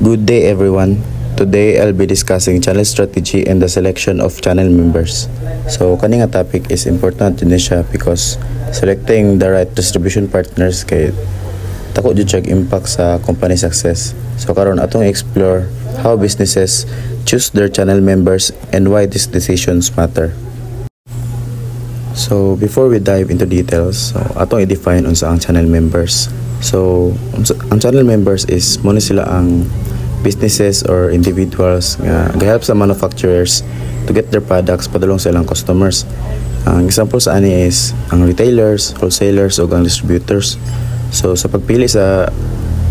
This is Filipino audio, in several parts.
Good day everyone. Today I'll be discussing channel strategy and the selection of channel members. So kaning nga topic is important din siya because selecting the right distribution partners kay tako jud siya impact sa company success. So karon atong explore how businesses choose their channel members and why these decisions matter. So before we dive into details, atong i-define unsa ang channel members. So ang channel members is muna sila ang businesses or individuals nga gahelp sa manufacturers to get their products padulong sa ilang customers. Ang example sa ani is ang retailers, wholesalers o ang distributors. So sa pagpili sa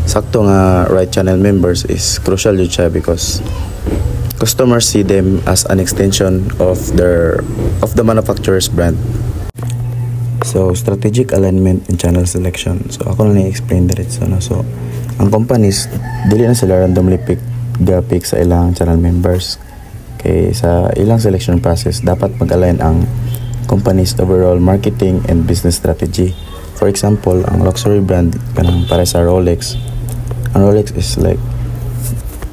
sakto nga right channel members is crucial jud siya because customers see them as an extension of the manufacturer's brand. So strategic alignment and channel selection. So ako na i-explain diretso na. So ang companies dili na sila randomly pick sa ilang channel members. Kay sa ilang selection process dapat mag-align ang company's overall marketing and business strategy. For example, ang luxury brand kanang para sa Rolex. Ang Rolex is like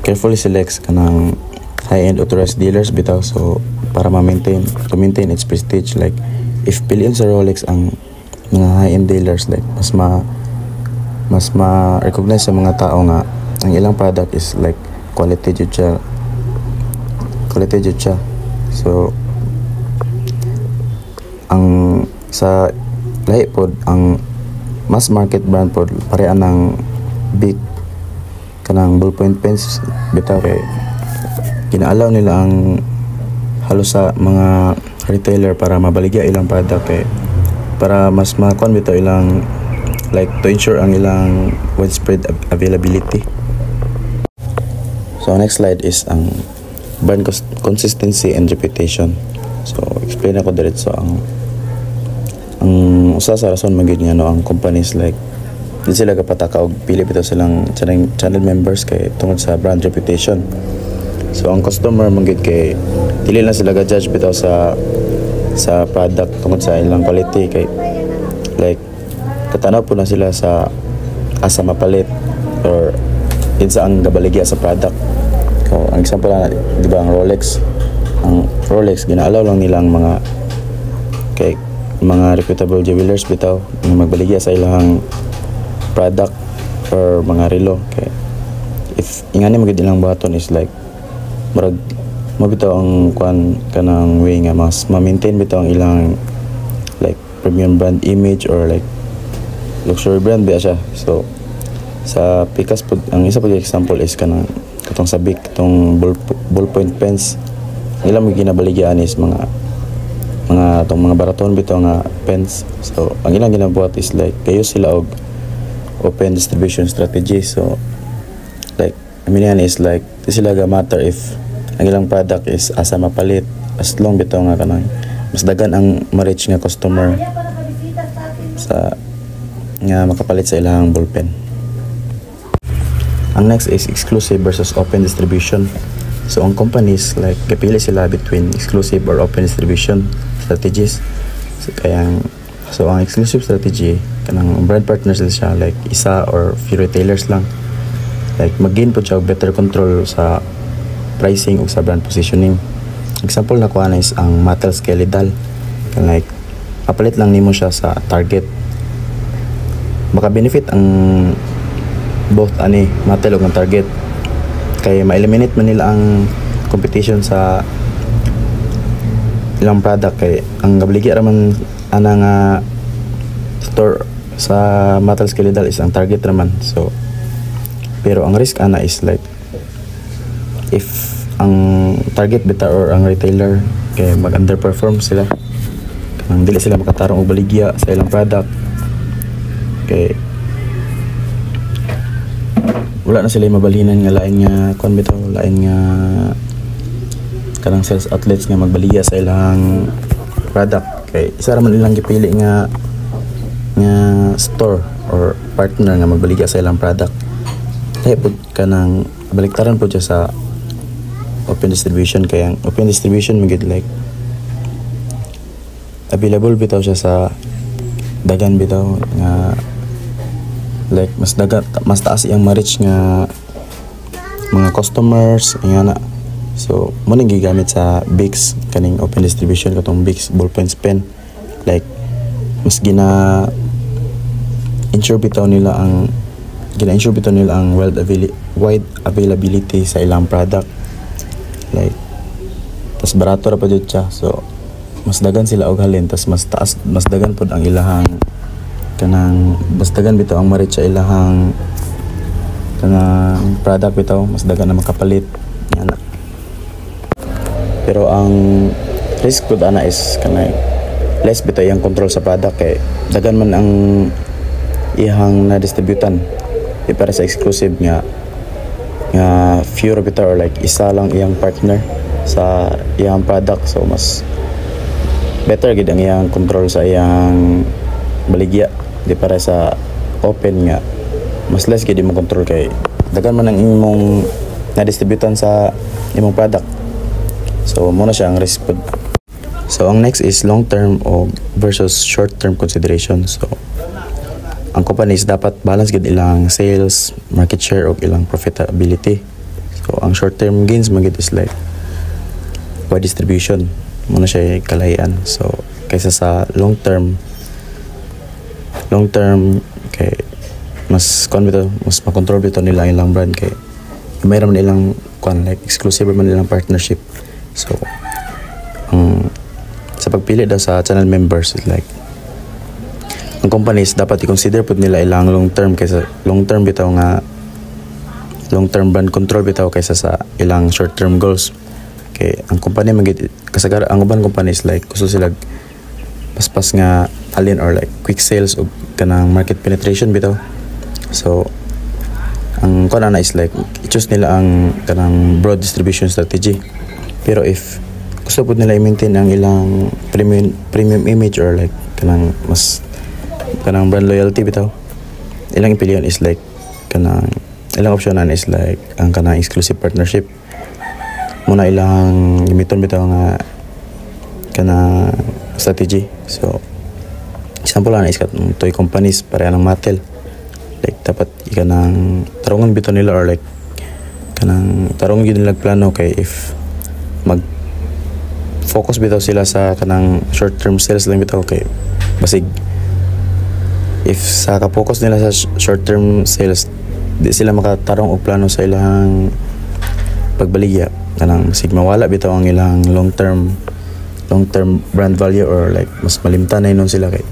carefully selects kanang high-end authorized dealers bitaw so para to maintain its prestige. Like if piliin sa Rolex ang mga high-end dealers like mas ma-recognize sa mga tao nga ang ilang product is like quality jud siya. So ang sa lahi pod ang mass market brand pod pareha ng big kanang ballpoint pens bitaw kay ginaalaw nila ang halos sa mga retailer para mabaligya ilang product kay para mas ma-con bitaw ilang like to ensure ang ilang widespread availability. So next slide is ang brand consistency and reputation. So explain ako diretso ang usa sa rason magyud nga no ang companies like di sila kapataka og pili bitaw silang channel members kay tungod sa brand reputation. So ang customer magyud kay dili na sila ga-judge bitaw sa product tungod sa ilang quality kay like katanaw po na sila sa asa mapalit or insa ang gabaligya sa product. So, ang example na di ba ang Rolex ginaalaw lang nila ang mga reputable jewelers bitaw nga magbaligya sa ilang product or mga relo kay if ingani magid ilang baton is like murag mabitaw ang kuan kanang way nga mas ma-maintain bitaw ang ilang like premium brand image or like luxury brand ba siya. So sa Pikas po ang isa pag example is kanang katong sa Bic katong ballpoint pens ilang ginabaligyan is mga baraton bitaw nga pens. So ang ilang ginabuhat is like kayo sila og open distribution strategy. So like I mean yan is like di sila ga matter if ang ilang product is asa mapalit as long bitaw nga kanang mas dagan ang ma-reach nga customer sa nga makapalit sa ilang ballpen. Ang next is exclusive versus open distribution. So ang companies like kapili sila between exclusive or open distribution strategies. So ang exclusive strategy kanang brand partners siya like isa or few retailers lang. Like mag-gain po siya better control sa pricing o sa brand positioning. Example na kuha na is ang Mattel Skelidal. Like papalit lang nimo siya sa Target. Maka-benefit ang both Mattel ug ang Target kay ma-eliminate man nila ang competition sa ilang product kay ang gabaligya raman nga store sa Mattel Skelidal is ang Target raman. So pero ang risk is like if ang Target bita or ang retailer kay mag-underperform sila kanang dili sila makatarong og baligya sa ilang product kay wala na sila mabalinan nga lain nga kanang sales outlets nga magbaligya sa ilang product kay isa ra man ilang gipili nga store or partner nga magbaligya sa ilang product kay pud kanang baliktaran po siya sa open distribution kay ang open distribution magid like available bitaw siya sa dagan bitaw nga like mas taas iyang ma-reach nga mga customers nga na. So mo ning gigamit sa Bix kaning open distribution katong Bix ballpoint pen, like mas ensure bitaw nila ang wide availability sa ilang product, like tas barato ra pa jud siya. So mas dagan sila og halin, tas mas dagan pod ang ilahang kanang mas dagan bitaw ang marit sa ilahang kanang product bitaw, mas dagan na makapalit ana. Pero ang risk pod ana is kanang less bitaw yung control sa product, kay dagan man ang ihang na distributan para sa exclusive nga few bitaw, or like isa lang iyang partner sa iyang product. So mas better gid ang iyang control sa iyang baligya di para sa open nga mas less gid mo control, kay dagan man ang imong na-distributan sa imong product. So mo na siya ang risk pod. So ang next is long term o versus short term consideration. So ang companies dapat balance gid ilang sales, market share o ilang profitability. So ang short term gains magid is like wide distribution, muna siya kalahian. So kaysa sa long term kay mas makontrol bito nila ilang brand, kay mayroon man ilang like exclusive man ilang partnership. So sa pagpili daw sa channel members, like ang companies dapat i-consider pud nila ilang long term brand control bitaw kaysa sa ilang short term goals. Kay ang company kasagaran ang uban companies like gusto sila paspas nga halin or like quick sales o kanang market penetration bitaw. So ang kana is like i-choose nila ang kanang broad distribution strategy. Pero if gusto pud nila i-maintain ang ilang premium image or like kanang brand loyalty bitaw, ilang ipilian is like kanang ilang optionan is like ang kanang exclusive partnership. Muna ilang gamiton bitaw nga kanang strategy. So example na is katong toy companies pareha ng Mattel, like dapat ikanang tarungan bitaw nila or like kanang tarungan gyud nila plano, kay if mag focus bitaw sila sa kanang short term sales lang bitaw, kay basig if sa ka-focus nila sa short term sales di sila makatarong og plano sa ilang pagbaligya, kanang basig mawala bitaw ang ilang long term brand value, or like mas malimtan na inon sila, kay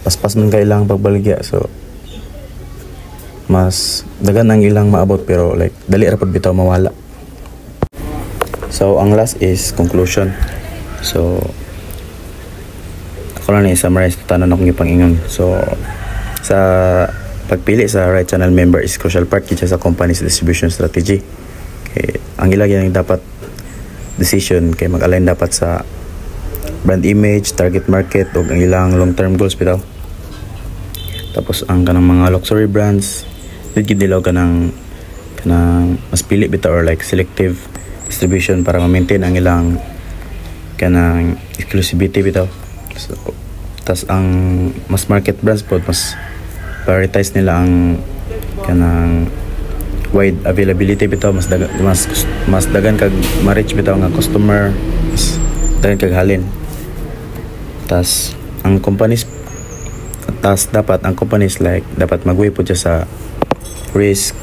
paspas man kay ilang pagbaligya. So mas dagan ang ilang maabot, pero like dali ra pud bitaw mawala. So ang last is conclusion. So ako lang i-summarize tanan akong ipangingon. So sa pagpili sa right channel member is crucial part kita sa company's distribution strategy. Okay, ang ilang dapat decision kay mag-align dapat sa brand image, target market ug ang ilang long-term goals bitaw. Tapos ang kanang mga luxury brands gid dilaw kanang mas pili bitaw or like selective distribution para ma-maintain ang ilang kanang exclusivity bitaw. So tas ang mas market brands pod mas prioritize nila ang kanang wide availability bitaw, mas dagan kag ma-reach bitaw nga customer, mas dagan kag halin. Tas ang companies like dapat mag-weigh po siya sa risk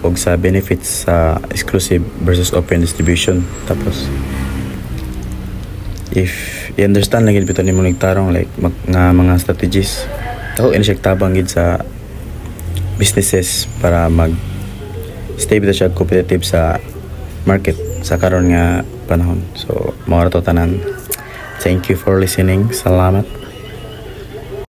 og sa benefits sa exclusive versus open distribution. Tapos if i-understand lang gid bitaw nimo nagtarong like mga strategies, ako in-check tabang gid sa businesses para stay bitaw siya competitive sa market sa karon nga panahon. So mao ra to tanan. Thank you for listening. Salamat.